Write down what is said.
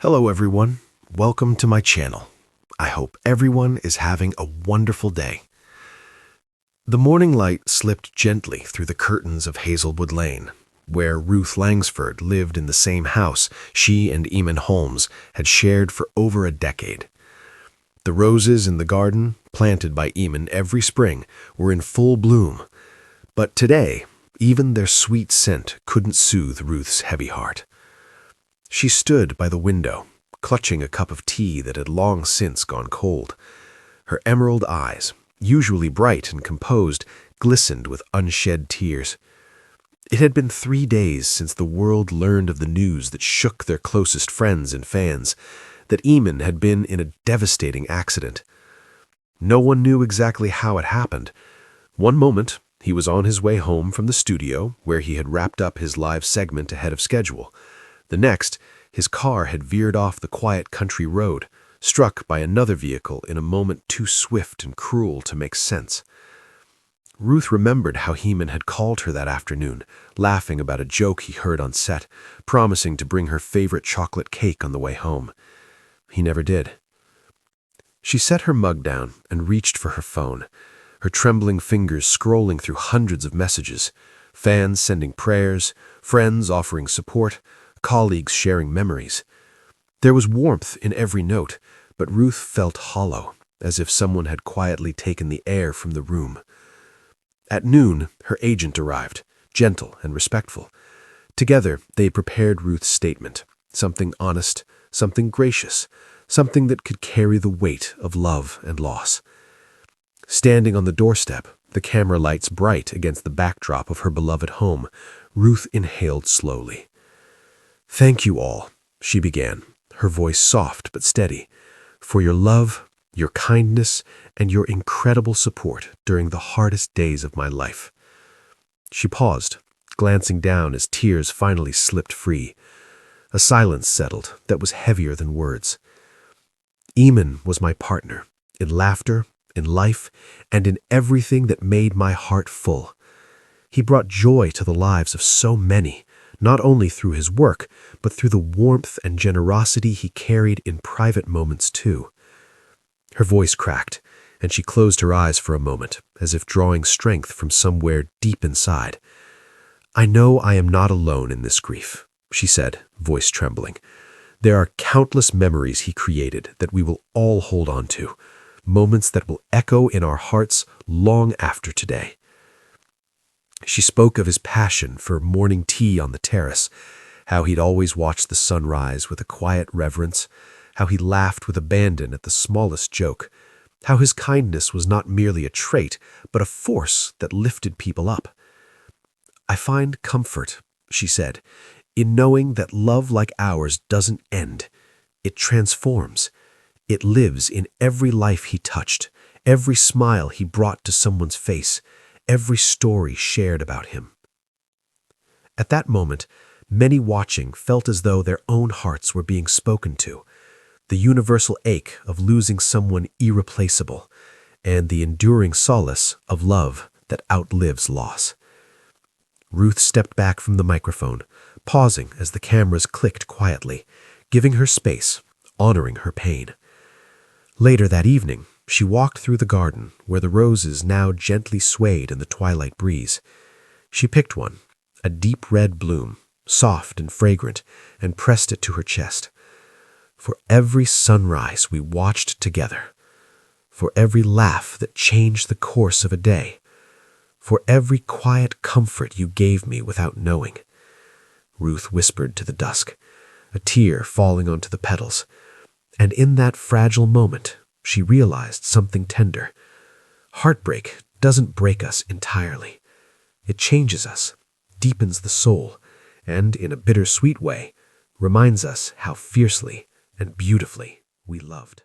Hello everyone, welcome to my channel. I hope everyone is having a wonderful day. The morning light slipped gently through the curtains of Hazelwood Lane, where Ruth Langsford lived in the same house she and Eamonn Holmes had shared for over a decade. The roses in the garden, planted by Eamonn every spring, were in full bloom, but today, even their sweet scent couldn't soothe Ruth's heavy heart. She stood by the window, clutching a cup of tea that had long since gone cold. Her emerald eyes, usually bright and composed, glistened with unshed tears. It had been 3 days since the world learned of the news that shook their closest friends and fans, that Eamonn had been in a devastating accident. No one knew exactly how it happened. One moment, he was on his way home from the studio, where he had wrapped up his live segment ahead of schedule. The next, his car had veered off the quiet country road, struck by another vehicle in a moment too swift and cruel to make sense. Ruth remembered how Eamonn had called her that afternoon, laughing about a joke he heard on set, promising to bring her favorite chocolate cake on the way home. He never did. She set her mug down and reached for her phone, her trembling fingers scrolling through hundreds of messages, fans sending prayers, friends offering support, colleagues sharing memories. There was warmth in every note, but Ruth felt hollow, as if someone had quietly taken the air from the room. At noon, her agent arrived, gentle and respectful. Together, they prepared Ruth's statement, something honest, something gracious, something that could carry the weight of love and loss. Standing on the doorstep, the camera lights bright against the backdrop of her beloved home, Ruth inhaled slowly. "Thank you all," she began, her voice soft but steady, "for your love, your kindness, and your incredible support during the hardest days of my life." She paused, glancing down as tears finally slipped free. A silence settled that was heavier than words. Eamonn was my partner, in laughter, in life, and in everything that made my heart full. He brought joy to the lives of so many, not only through his work, but through the warmth and generosity he carried in private moments too. Her voice cracked, and she closed her eyes for a moment, as if drawing strength from somewhere deep inside. "I know I am not alone in this grief," she said, voice trembling. "There are countless memories he created that we will all hold on to, moments that will echo in our hearts long after today." She spoke of his passion for morning tea on the terrace, how he'd always watched the sunrise with a quiet reverence, how he laughed with abandon at the smallest joke, how his kindness was not merely a trait, but a force that lifted people up. "I find comfort," she said, "in knowing that love like ours doesn't end. It transforms. It lives in every life he touched, every smile he brought to someone's face, every story shared about him." At that moment, many watching felt as though their own hearts were being spoken to, the universal ache of losing someone irreplaceable, and the enduring solace of love that outlives loss. Ruth stepped back from the microphone, pausing as the cameras clicked quietly, giving her space, honoring her pain. Later that evening, she walked through the garden where the roses now gently swayed in the twilight breeze. She picked one, a deep red bloom, soft and fragrant, and pressed it to her chest. "For every sunrise we watched together, for every laugh that changed the course of a day, for every quiet comfort you gave me without knowing," Ruth whispered to the dusk, a tear falling onto the petals. And in that fragile moment, she realized something tender. Heartbreak doesn't break us entirely. It changes us, deepens the soul, and, in a bittersweet way, reminds us how fiercely and beautifully we loved.